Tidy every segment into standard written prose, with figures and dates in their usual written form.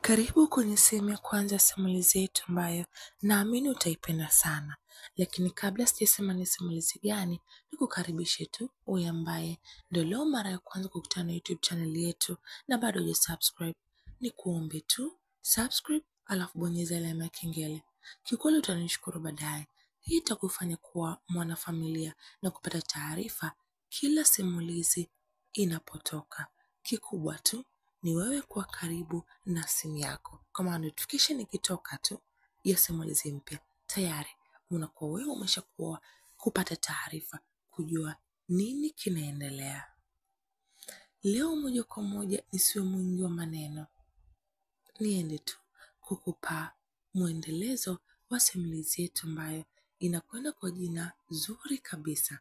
Karibu kwenye sehemu ya kwanza ya simulizi yetu ambayo naamini utaipenda sana. Lakini kabla sijasema ni simulizi gani, nikukaribishe tu wewe ambaye ndio leo mara ya kwanza kukutana na YouTube channel yetu na bado hujasubscribe. Nikuombe tu subscribe alafu bonyeza alama ya kengele. Kikweli utanishukuru baadaye. Hii itakufanya kuwa mwanafamilia na kupata taarifa kila simulizi inapotoka. Kikubwa tu ni wewe kuwa karibu na simu yako. Kama notification ikitoka tu ya simulizi mpya, tayari unakuwa wewe umeshakuwa kupata taarifa, kujua nini kinaendelea. Leo moja kwa moja nisiwe mwingi wa maneno, niende tu kukupa mwendelezo wa simulizi yetu ambayo inakwenda kwa jina zuri kabisa.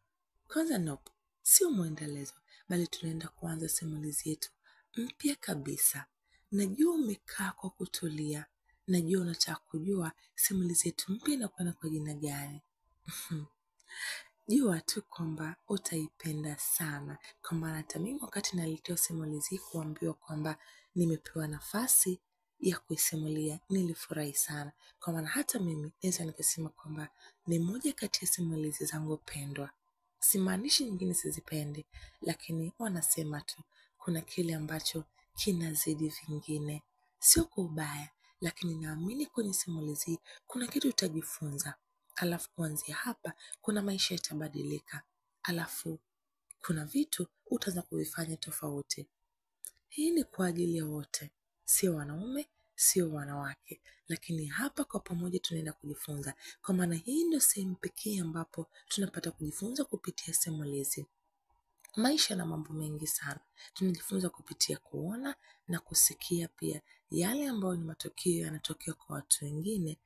Kwanza nope, sio mwendelezo, bali tunaenda kuanza simulizi yetu mpya kabisa. Najua umekaa kwa kutulia. Najua unataka kujua simulizi yetu mpya inakwenda kwa jina gani. Jua tu kwamba utaipenda sana. Kwa maana hata mimi wakati naletewa simulizi kuambiwa kwamba nimepewa nafasi ya kuisimulia nilifurahi sana. Kwa maana hata mimi naweza nikasema kwamba ni moja kati ya simulizi zangu pendwa. Simaanishi nyingine sizipende, lakini wanasema tu kuna kile ambacho kinazidi vingine. Sio kwa ubaya, lakini naamini kwenye simulizi kuna kitu utajifunza. Alafu kuanzia hapa kuna maisha yatabadilika. Alafu kuna vitu utaanza kuvifanya tofauti. Hii ni kwa ajili ya wote, sio wanaume, sio wanawake, lakini hapa kwa pamoja tunaenda kujifunza. Kwa maana hii ndio sehemu pekee ambapo tunapata kujifunza kupitia simulizi. Maisha na mambo mengi sana. Tunajifunza kupitia kuona na kusikia pia yale ambayo ni matukio yanatokea kwa watu wengine.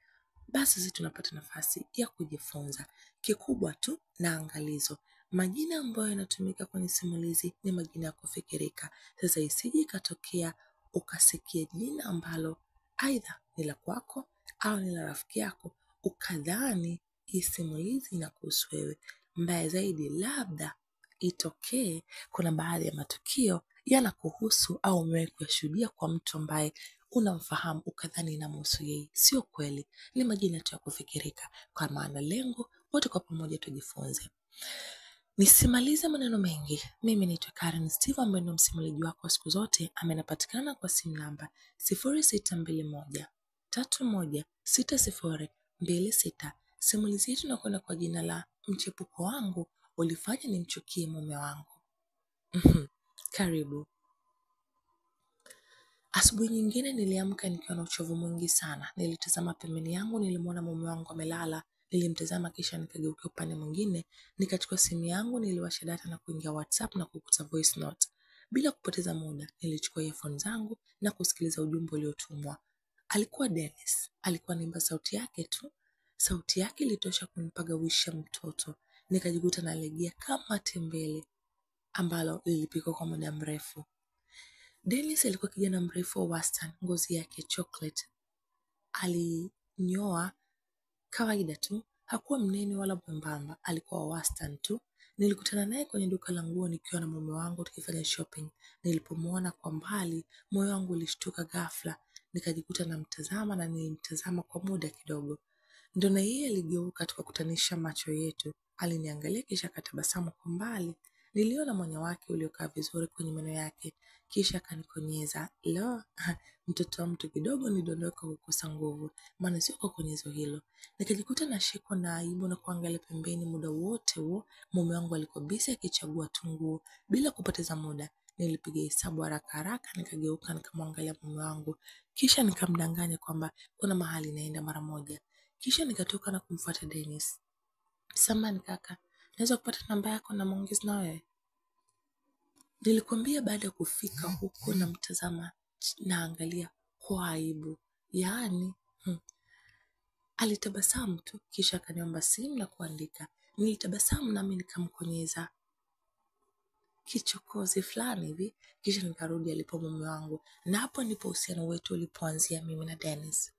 Basi sisi tunapata nafasi ya kujifunza. Kikubwa tu na angalizo. Majina ambayo yanatumika kwenye simulizi ni majina ya kufikirika. Sasa isije ikatokea ukasikia jina ambalo aidha ni la kwako au ni la rafiki yako, ukadhani hii simulizi inakuhusu wewe. Mbaya zaidi, labda itokee kuna baadhi ya matukio yanakuhusu au umewahi kuyashuhudia kwa mtu ambaye unamfahamu ukadhani inamhusu yeye. Sio kweli, ni majina tu ya kufikirika. Kwa maana lengo wote kwa pamoja tujifunze. Nisimalize maneno mengi. Mimi naitwa Karen Steve ambaye ndo msimulizi wako siku zote. Amenapatikana kwa simu namba 0621 316026. Simulizi yetu inakwenda kwa jina la Mchepuko wangu ulifanya nimchukie mume wangu. Karibu. Asubuhi nyingine niliamka nikiwa na uchovu mwingi sana. Nilitazama pembeni yangu, nilimwona mume wangu amelala. Nilimtazama kisha nikageuka upande mwingine, nikachukua simu yangu, niliwasha data na kuingia WhatsApp na kukuta voice note. Bila kupoteza muda, nilichukua earphone zangu na kusikiliza ujumbe uliotumwa. Alikuwa Dennis. Alikuwa anaimba sauti yake tu. Sauti yake ilitosha kunipagawisha mtoto. Nikajikuta nalegea kama tembele ambalo lilipikwa kwa muda mrefu. Dennis alikuwa kijana mrefu wa wastani, ngozi yake chocolate. Alinyoa kawaida tu, hakuwa mnene wala mwembamba, alikuwa wa wastani tu. Nilikutana naye kwenye duka la nguo nikiwa na mume wangu tukifanya shopping. Nilipomwona kwa mbali, moyo wangu ulishtuka ghafla. Nikajikuta namtazama na nilimtazama kwa muda kidogo. Ndio na yeye aligeuka tukakutanisha macho yetu. Aliniangalia kisha akatabasamu kwa mbali. Niliona mwanya wake uliokaa vizuri kwenye meno yake. Kisha akanikonyeza. Lo, mtoto wa mtu kidogo nidondoka kukosa nguvu. Maana sio kwa konyezo hilo. Nikajikuta nashikwa na aibu na kuangalia pembeni muda wote huo. Mume wangu alikuwa busy akichagua tu nguo. Bila kupoteza muda, nilipiga hesabu haraka haraka, nikageuka nikamwangalia mume wangu. Kisha nikamdanganya kwamba kuna mahali naenda mara moja. Kisha nikatoka na kumfuata Dennis. Samahani kaka, naweza kupata namba yako na maongezi na wewe? Nilikwambia baada ya kufika huko na mtazama naangalia kwa aibu. Yaani, alitabasamu tu kisha akaniomba simu na kuandika. Nilitabasamu nami nikamkonyeza kichokozi fulani hivi, kisha nikarudi alipo mume wangu. Na hapo ndipo uhusiano wetu ulipoanzia mimi na Dennis.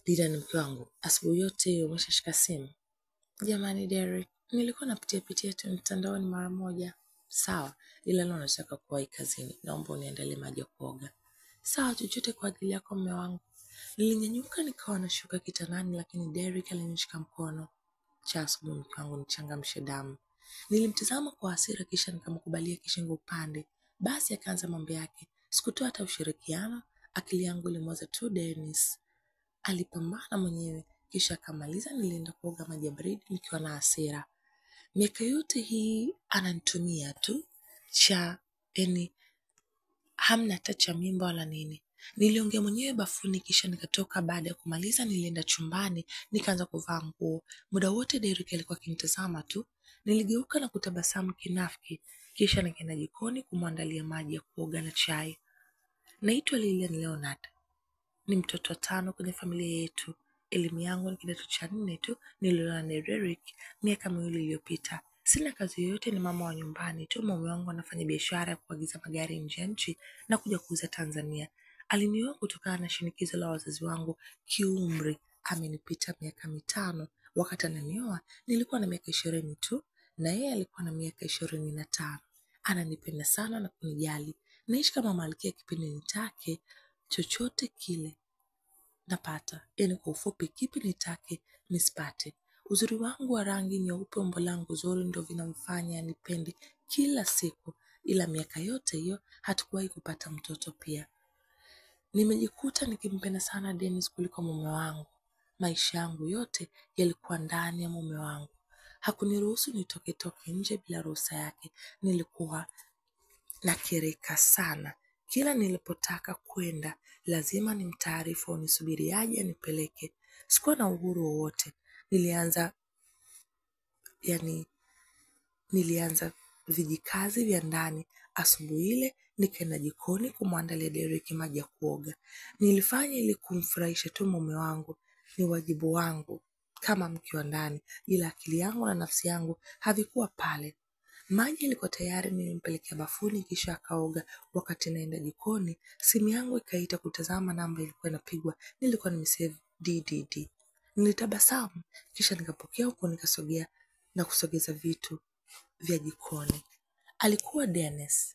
Dida ni mke wangu, asubuhi yote umeshashika simu? Jamani Derek, nilikuwa napitia tu mtandaoni mara moja. Sawa, ila leo nataka kuwahi kazini. Naomba uniandalie maji ya kuoga. Sawa, chochote kwa ajili yako mume wangu. Nilinyanyuka nikawa nashuka kitandani, lakini Derek alinishika mkono. Cha asubuhi mke wangu, nichangamshe damu. Nilimtazama kwa hasira kisha nikamkubalia kishingo upande. Basi akaanza mambo yake. Sikutoa hata ushirikiano, akili yangu ilimwaza tu Dennis. Alipambana mwenyewe kisha akamaliza. Nilienda kuoga maji ya baridi nikiwa na hasira. Miaka yote hii ananitumia tu yani hamna hata cha mimba wala nini. Niliongea mwenyewe bafuni kisha nikatoka. Baada ya kumaliza nilienda chumbani nikaanza kuvaa nguo. Muda wote Derek alikuwa akinitazama tu. Niligeuka na kutabasamu kinafiki kisha nikaenda jikoni kumwandalia maji ya kuoga na chai. Naitwa Lilian Leonard. Ni mtoto wa 5 kwenye familia yetu. Elimu yangu ni kidato cha 4 tu. Niliolewa na Derek miaka 2 iliyopita. Sina kazi yoyote, ni mama wa nyumbani tu. Mume wangu anafanya biashara ya kuagiza magari nje ya nchi na kuja kuuza Tanzania. Alinioa kutokana na shinikizo la wazazi wangu kiumri. Amenipita miaka 5. Wakati ananioa nilikuwa na miaka 20 tu na yeye alikuwa na miaka 25. Ananipenda sana na kunijali. Naishi kama malkia kipindi nitake. Chochote kile napata. Yani kwa ufupi, kipi nitake nisipate. Uzuri wangu wa rangi nyeupe, umbo langu zuri ndio vinamfanya nipende kila siku. Ila miaka yote hiyo hatukuwahi kupata mtoto pia. Nimejikuta nikimpenda sana Dennis kuliko mume wangu. Maisha yangu yote yalikuwa ndani ya mume wangu. Hakuniruhusu nitoke nje bila ruhusa yake. Nilikuwa nakirika sana. Kila nilipotaka kwenda lazima nimtaarifu nisubiri aje nipeleke. Sikuwa na uhuru wowote. Nilianza vijikazi vya ndani. Asubuhi ile nikaenda jikoni kumwandalia Derek maji ya kuoga. Nilifanya ili kumfurahisha tu mume wangu. Ni wajibu wangu kama mke wa ndani, ila akili yangu na nafsi yangu havikuwa pale. Maji ilikuwa tayari, nilimpelekea bafuni kisha akaoga. Wakati naenda jikoni, simu yangu ikaita kutazama namba ilikuwa inapigwa. Nilikuwa nimesave DDD. Nilitabasamu kisha nikapokea huko nikasogea na kusogeza vitu vya jikoni. Alikuwa Dennis.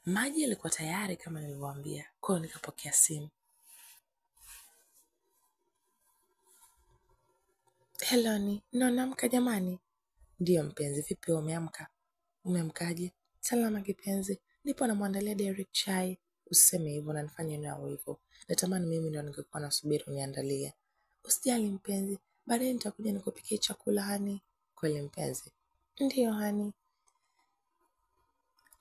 Maji ilikuwa tayari kama nilivyowaambia. Kwa hiyo nikapokea simu. Hello, ni naamka jamani. Ndio mpenzi, vipi umeamka? Umeamkaje? Salama kipenzi. Nipo namwandalia Derek chai. Usiseme hivyo, unanifanya niwe hivyo. Natamani mimi ndio ningekuwa nasubiri uniandalie. Usijali mpenzi, baadaye nitakuja nikupikie chakula hani. Kweli mpenzi? Ndio hani.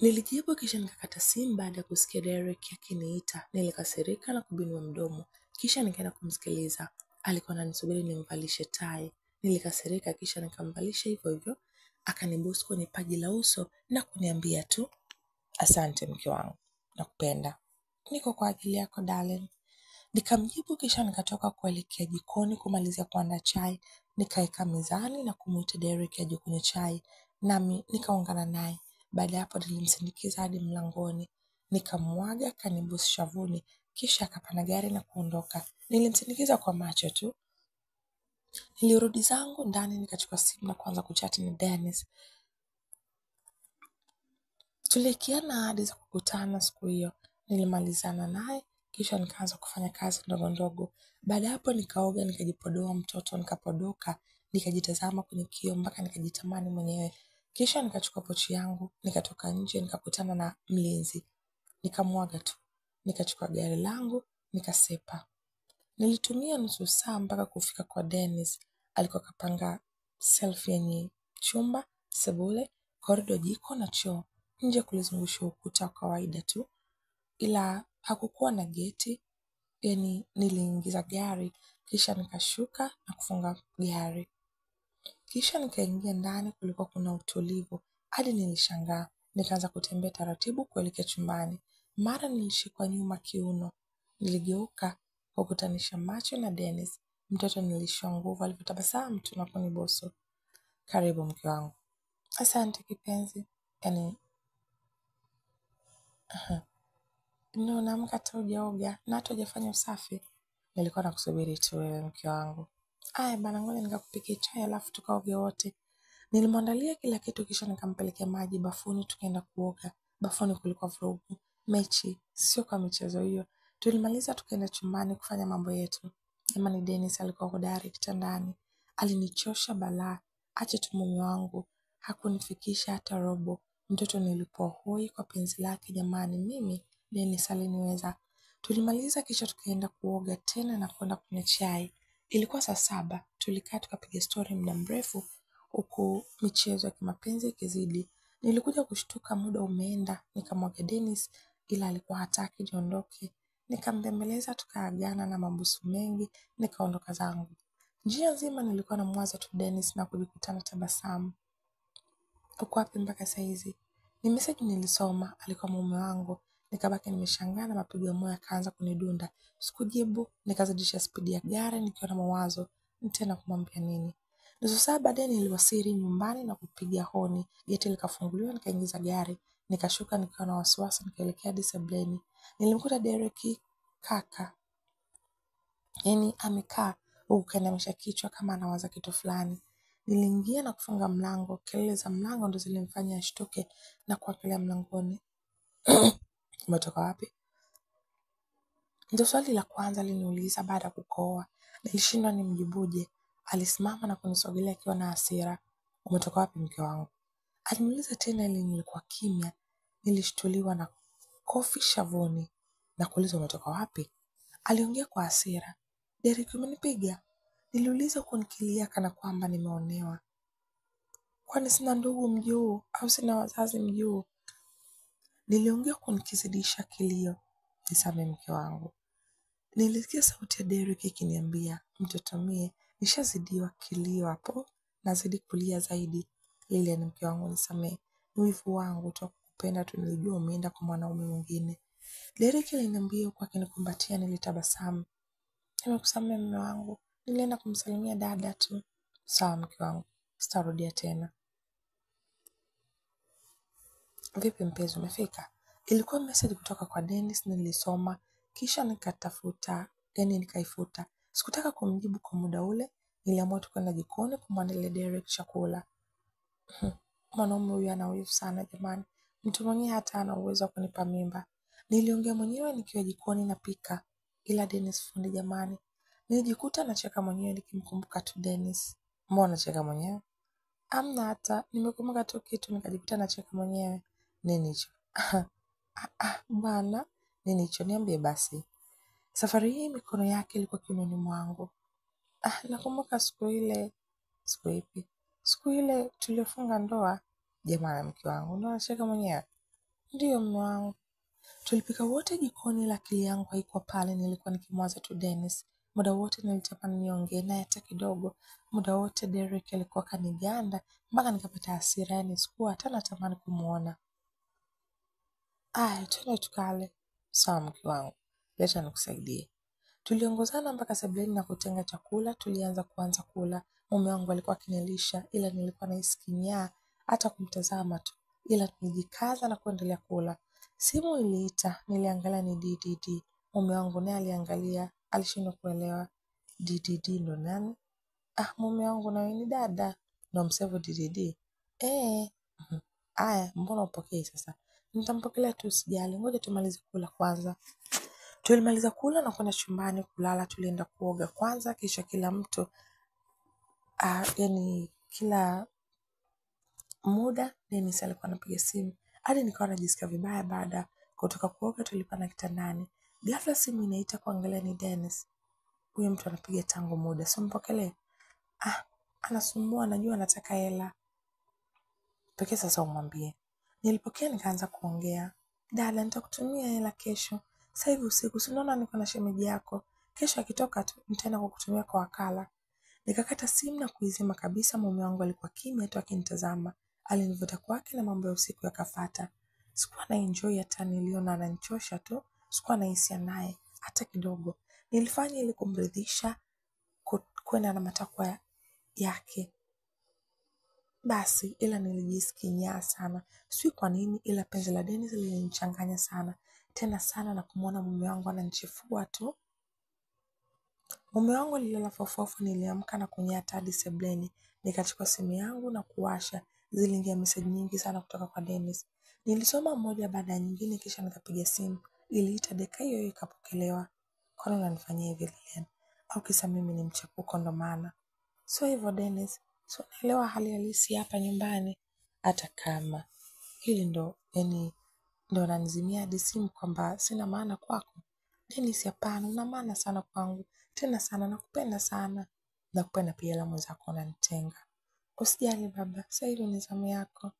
Nilijibu kisha nikakata simu baada ya kusikia Derek akiniita. Nilikasirika na kubinua mdomo. Kisha nikaenda kumsikiliza. Alikuwa ananisubiri nimvalishe tai. Nilikasirika kisha nikamvalisha hivyo hivyo. Akanibusu kwenye paji la uso na kuniambia tu, asante mke wangu, nakupenda. Niko kwa ajili yako darling. Nikamjibu kisha nikatoka kuelekea jikoni kumalizia kuandaa chai. Nikaeka mezani na kumuita Derek aje kunywa chai. Nami nikaungana naye. Baada ya hapo nilimsindikiza hadi mlangoni. Nikamwaga akanibusu shavuni kisha akapanda gari na kuondoka. Nilimsindikiza kwa macho tu. Nilirudi zangu ndani nikachukua simu na kuanza kuchati na Dennis. Tuliwekeana ahadi za kukutana siku hiyo. Nilimalizana naye kisha nikaanza kufanya kazi ndogo ndogo. Baada hapo nikaoga, nikajipodoa mtoto, nikapodoka, nikajitazama kwenye kioo mpaka nikajitamani mwenyewe. Kisha nikachukua pochi yangu, nikatoka nje, nikakutana na mlinzi. Nikamwaga tu. Nikachukua gari langu, nikasepa. Nilitumia nusu saa mpaka kufika kwa Dennis. Alikuwa kapanga selfie yenye chumba, sebule, korido, jiko na choo. Nje kulizungusha ukuta wa kawaida tu, ila hakukuwa na geti. Yani niliingiza gari kisha nikashuka na kufunga gari. Kisha nikaingia ndani, kulikuwa kuna utulivu hadi nilishangaa. Nikaanza kutembea taratibu kuelekea chumbani. Mara nilishikwa nyuma kiuno. Niligeuka kukutanisha macho na Dennis. Mtoto nilishiwa nguvu alivyotabasamu tu na kunibusu. Karibu mke wangu. Asante kipenzi. Yani unaamka hata hujaoga na hata hujafanya usafi. Nilikuwa nakusubiri tu wewe mke wangu. Aya bana, ngoja nikakupikia chai alafu tukaoge wote. Nilimwandalia kila kitu kisha nikampelekea maji bafuni tukaenda kuoga. Bafuni kulikuwa vurugu. mechi, sio kwa michezo hiyo. Tulimaliza tukaenda chumbani kufanya mambo yetu. Jamani, Dennis alikuwa hodari kitandani. Alinichosha balaa. Acha tu mume wangu hakunifikisha hata robo. Mtoto nilikuwa hoi kwa penzi lake jamani, mimi Dennis aliniweza. Tulimaliza kisha tukaenda kuoga tena na kwenda kunywa chai. Ilikuwa saa 7. Tulikaa tukapiga story muda mrefu huku michezo ya kimapenzi ikizidi. Nilikuja kushtuka muda umeenda, nikamwaga Dennis ila alikuwa hataki niondoke. Nikambembeleza tukaagana na mabusu mengi, nikaondoka zangu. Njia nzima nilikuwa namwaza tu Dennis na kujikuta natabasamu. Uko wapi mpaka saa hizi? Ni message nilisoma, alikuwa mume wangu. Nikabaki nimeshangaa na mapigo ya moyo yakaanza kunidunda. Sikujibu, nikazidisha spidi ya gari nikiwa na mawazo, tena kumwambia nini. Nusu saa baadaye niliwasili nyumbani na kupiga honi. Geti likafunguliwa, nikaingiza gari. Nikashuka nikiwa na wasiwasi, nikaelekea hadi sebuleni. Nilimkuta Derek kaka. Yaani amekaa huku kainamisha kichwa kama anawaza kitu fulani. Niliingia na kufunga mlango. Kelele za mlango ndo zilimfanya ashtuke na kuangalia mlangoni. Umetoka wapi? Ndio swali la kwanza aliniuliza baada ya kukohoa. Nilishindwa nimjibuje. Alisimama na kunisogelea akiwa na hasira. Umetoka wapi mke wangu? Aliniuliza tena ili nilikuwa kimya. Nilishtuliwa na kofi shavuni na kuuliza umetoka wapi? Aliongea kwa hasira. Derek, umenipiga? Niliuliza huku nikilia kana kwamba nimeonewa. Kwani sina ndugu mji huu au sina wazazi mji huu? Niliongea huku nikizidisha kilio. Nisamehe mke wangu. Nilisikia sauti ya Derek ikiniambia, mtoto mie, nishazidiwa kilio hapo, nazidi kulia zaidi. Lilian mke wangu nisamehe. Ni wivu wangu tu kukupenda tu, nilijua umeenda kwa mwanaume mwingine. Derek aliniambia huku akinikumbatia. Nilitabasamu. Nimekusamehe mume wangu. Nilienda kumsalimia dada tu. Sawa mke wangu. Sitarudia tena. Vipi mpenzi, umefika? Ilikuwa message kutoka kwa Dennis, nilisoma kisha nikaifuta. Sikutaka kumjibu kwa muda ule. Niliamua tu kwenda jikoni kumwandalia Derek chakula. Mwanaume huyu ana wivu sana jamani. Mtu mwenyewe hata ana uwezo wa kunipa mimba. Niliongea mwenyewe nikiwa jikoni napika. Ila Dennis fundi jamani. Nilijikuta nacheka mwenyewe nikimkumbuka tu Dennis. Mbona nacheka mwenyewe? Hamna, hata nimekumbuka tu kitu nikajikuta nacheka mwenyewe. Nini hicho? Bwana, nini hicho? Niambie basi. Safari hii mikono yake ilikuwa kiunoni mwangu. Nakumbuka siku ile. Siku ipi? Siku ile tuliofunga ndoa. Jamani mke wangu, ndo nacheka mwenyewe. Ndiyo mume wangu. Tulipika wote jikoni ila akili yangu haikuwa pale, nilikuwa nikimwaza tu Dennis. Muda wote nilitamani niongee naye hata kidogo. Muda wote Derek alikuwa kaniganda mpaka nikapata hasira, yaani sikuwa hata natamani kumuona. Twende tukale. Sawa mke wangu. Leta nikusaidie. Tuliongozana mpaka sebuleni na kutenga chakula, tulianza kula. Mume wangu alikuwa akinilisha ila nilikuwa nahisi kinyaa hata kumtazama tu. Ila tulijikaza na kuendelea kula. Simu iliita, niliangalia ni DDD. Mume wangu naye aliangalia, alishindwa kuelewa. DDD ndo nani? Mume wangu na wewe ni dada. Ndo msevu DDD. Aya, mbona upokei sasa? Nitampokelea tu usijali, ngoja tumalize kula kwanza. Tulimaliza kula na kwenda chumbani kulala. Tulienda kuoga kwanza kisha kila mtu kila muda Dennis alikuwa anapiga simu. Hadi nikawa najisikia vibaya baada kutoka kuoga tulipanda kitandani. Ghafla simu inaita, kuangalia ni Dennis. Huyo mtu anapiga tangu muda. Simpokelee. Anasumbua, najua anataka hela. Pekee sasa umwambie. Nilipokea nikaanza kuongea. Dada, nitakutumia hela kesho. Sasa hivi usiku, si unaona niko na shemeji yako. Kesho akitoka tu nitaenda kukutumia kwa wakala. Nikakata simu na kuizima kabisa. Mume wangu alikuwa kimya tu akinitazama. Alinivuta kwake na mambo ya usiku yakafuata. Sikuwa na enjoy hata, niliona ananichosha tu. Sikuwa na hisia naye hata kidogo. Nilifanya ili kumridhisha, kwenda na matakwa yake. Basi ila nilijisikia kinyaa sana. Sijui kwa nini ila penzi la Dennis lilinichanganya sana. Tena sana na kumuona mume wangu ananichefua tu. Mume wangu alilala fofofo. Niliamka na kunyata hadi sebuleni. Nikachukua simu yangu na kuwasha. Ziliingia message nyingi sana kutoka kwa Dennis. Nilisoma moja baada ya nyingine kisha nikapiga simu. Iliita dakika hiyo ikapokelewa. Kwani unanifanyia hivi Lilian? Au kisa mimi ni mchepuko ndo maana? Sio hivyo Dennis. So naelewa hali halisi hapa nyumbani. Hata kama hili ndo nanizimia hadi simu kwamba sina maana kwako. Dennis hapana, una maana sana kwangu. Tena sana, nakupenda sana. Nakupenda pia ila mwenzako unanitenga. Usijali baba, sasa hilo ni zamu yako.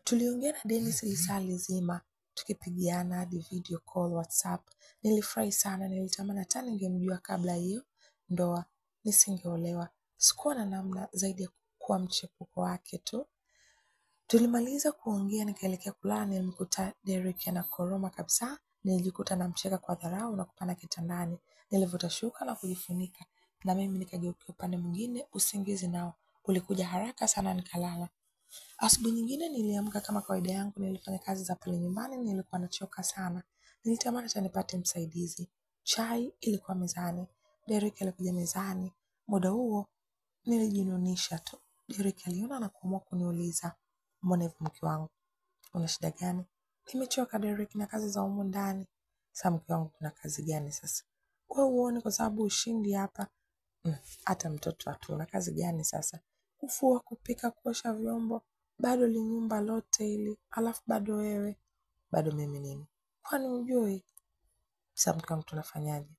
Tuliongea na Dennis lisaa lizima, tukipigiana hadi video call WhatsApp. Nilifurahi sana, nilitamani hata ningemjua kabla hiyo ndoa, nisingeolewa. Sikuwa na namna zaidi ya kuwa mchepuko wake tu. Tulimaliza kuongea nikaelekea kulala, nilimkuta Derek anakoroma kabisa. Nilijikuta namcheka kwa dharau na kupanda kitandani. Nilivuta shuka na kujifunika. Na mimi nikageukia upande mwingine, usingizi nao ulikuja haraka sana nikalala. Asubuhi nyingine niliamka kama kawaida yangu, nilifanya kazi za pale nyumbani, nilikuwa nachoka sana. Nilitamani hata nipate msaidizi. Chai ilikuwa mezani. Derek alikuja mezani. Muda huo nilijinunisha tu. Derek aliona na kuamua kuniuliza, mbona hivyo mke wangu? Una shida gani? Nimechoka Derek na kazi za humu ndani. Sasa mke wangu kuna kazi gani sasa? Wewe uone kwa sababu ushindi hapa. Hata mtoto hatuna kazi gani sasa? Kufua, kupika, kuosha vyombo, bado li nyumba lote hili, alafu bado wewe, bado mimi nini? Kwani hujui? Sasa mke wangu tunafanyaje?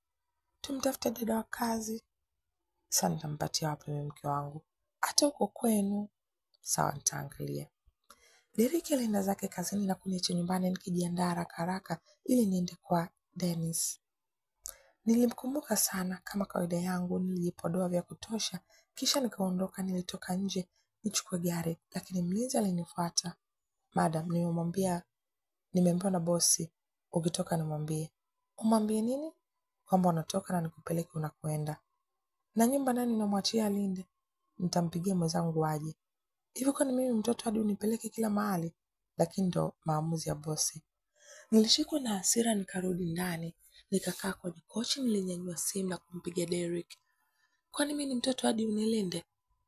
Tumtafute dada wa kazi. Sasa nitampatia wapi mimi mke wangu? Hata huko kwenu. Sawa, nitaangalia. Derek alienda zake kazini na kuniacha nyumbani nikijiandaa haraka haraka ili niende kwa Dennis. Nilimkumbuka sana kama kawaida yangu, nilijipodoa vya kutosha, kisha nikaondoka. Nilitoka nje nichukue gari, lakini mlinzi alinifuata. Madam, nimeambiwa na bosi, ukitoka nimwambie. Umwambie nini? Kwamba unatoka na nikupeleke unakoenda. Na nyumba nani namwachia alinde? Nitampigia mwenzangu aje. Hivi kwani mimi mtoto hadi unipeleke kila mahali? Lakini ndo maamuzi ya bosi. Nilishikwa na hasira nikarudi ndani. Nikakaa kwenye kochi, nilinyanyua simu na kumpigia Derek. Kwani mimi ni mtoto hadi unilinde?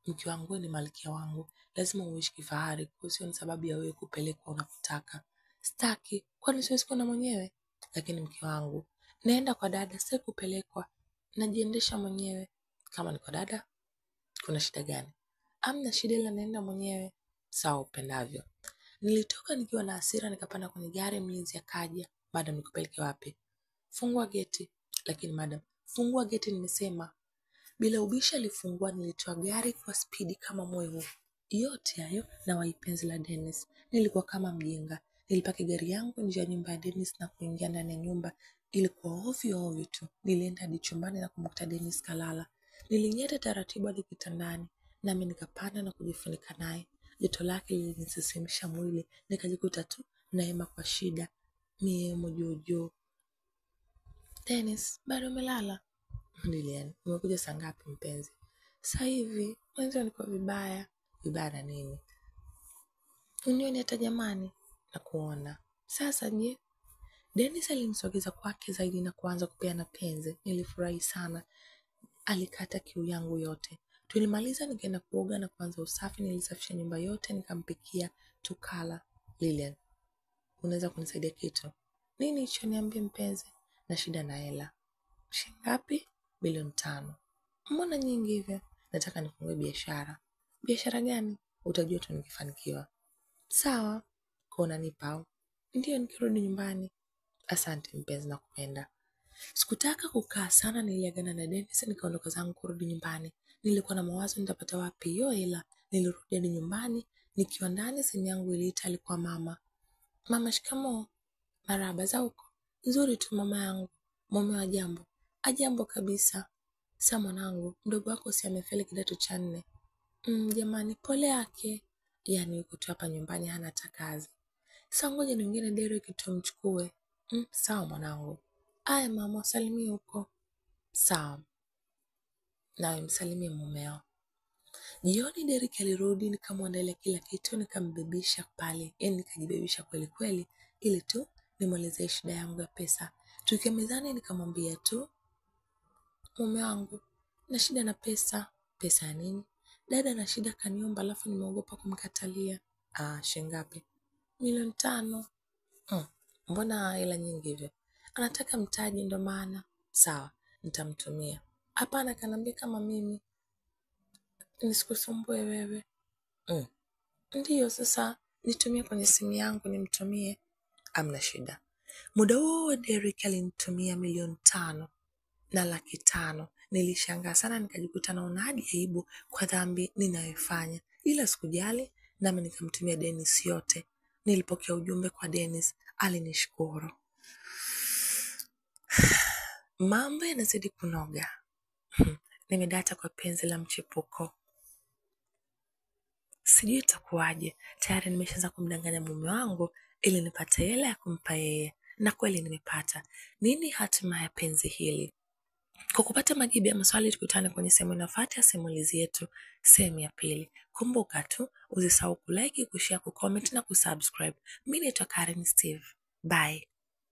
Mke wangu ni malkia wangu. Lazima uishi kifahari, kwa sio ni sababu ya wewe kupelekwa unakotaka. Sitaki, kwani siwezi kwenda mwenyewe? Lakini mke wangu, naenda kwa dada, sitaki kupelekwa. Najiendesha mwenyewe. Kama ni kwa dada, kuna shida gani? Hamna shida ila naenda mwenyewe. Sawa upendavyo. Nilitoka nikiwa na hasira nikapanda kwenye gari, mlinzi akaja. Madam, nikupeleke wapi? Fungua geti. Lakini madam, fungua geti nimesema. Bila ubishi alifungua. Nilitoa gari kwa spidi kama mwewe. Yote hayo na waipenzi la Dennis. Nilikuwa kama mjinga. Nilipaki gari yangu nje ya nyumba ya Dennis na kuingia ndani ya nyumba. Ilikuwa ovyo tu. Nilienda hadi chumbani na kumkuta Dennis kalala. Nilinyata taratibu hadi kitandani, nami nikapanda na kujifunika naye. Joto lake lilinisisimsha mwili, nikajikuta tu naema kwa shida. Miemo juu. Dennis, bado umelala? Lilian, umekuja saa ngapi mpenzi? Sasa hivi, mwanzo nilikuwa vibaya. Vibaya na nini? Unioni hata jamani? Na kuona. Sasa je? Dennis alimsogeza kwake zaidi na kuanza kupeana penzi. Nilifurahi sana. Alikata kiu yangu yote. Tulimaliza nikaenda kuoga na kuanza usafi. Nilisafisha nyumba yote, nikampikia, tukala. Lilian, unaweza kunisaidia kitu? Nini hicho? Niambie mpenzi. Na shida na hela. Shilingi ngapi? 5 milioni. Mbona nyingi hivyo? Nataka nifungue biashara. Biashara gani? Utajua tu nikifanikiwa. Sawa. Kwa unanipa au? Ndio, nikirudi nyumbani. Asante mpenzi, nakupenda. Sikutaka kukaa sana, niliagana na Dennis nikaondoka zangu kurudi nyumbani. Nilikuwa na mawazo nitapata wapi hiyo hela. Nilirudi hadi nyumbani, nikiwa ndani simu yangu iliita. Alikuwa mama. Mama, shikamoo. Marahaba, za huko? Nzuri tu mama yangu. Mume wa jambo? Ajambo kabisa. Sasa mwanangu, mdogo wako si amefeli kidato cha 4? Jamani, pole yake. Yaani yuko tu hapa nyumbani hana hata kazi. Sasa ngoja niongee Derek tumchukue. Sawa mwanangu. Aya mama, salimia huko. Sawa. Nawe msalimie mumeo. Jioni Derek alirudi, nikamwandalia kila kitu, nikambebisha pale. Yaani nikajibebisha kweli kweli ili tu nimwelezee shida yangu ya pesa. Tukiwa mezani nikamwambia tu, mume wangu, na shida na pesa. Pesa ya nini? Dada na shida kaniomba, alafu nimeogopa kumkatalia. Shilingi ngapi? 5 milioni. Mbona hela nyingi hivyo? Anataka mtaji ndo maana. Sawa, nitamtumia. Hapana, kaniambia kama mimi nisikusumbue wewe. Ndiyo, sasa nitumie kwenye simu yangu nimtumie. Hamna shida. Muda huo Derrick alinitumia 5 milioni na 500,000. Nilishangaa sana, nikajikuta naona hadi aibu kwa dhambi ninayofanya, ila sikujali, nami nikamtumia Dennis yote. Nilipokea ujumbe kwa Dennis, alinishukuru. Mambo yanazidi kunoga. Nimedata kwa penzi la mchepuko. Sijui itakuwaje. Tayari nimeshaanza kumdanganya mume wangu ili nipate hela ya kumpa yeye, na kweli nimepata. Nini hatima ya penzi hili? Kwa kupata majibu ya maswali, tukutane kwenye sehemu inayofuata ya simulizi yetu, sehemu ya pili. Kumbuka tu usisahau kulike, kushare, kucomment na kusubscribe. Mimi naitwa Karen Steve. Bye.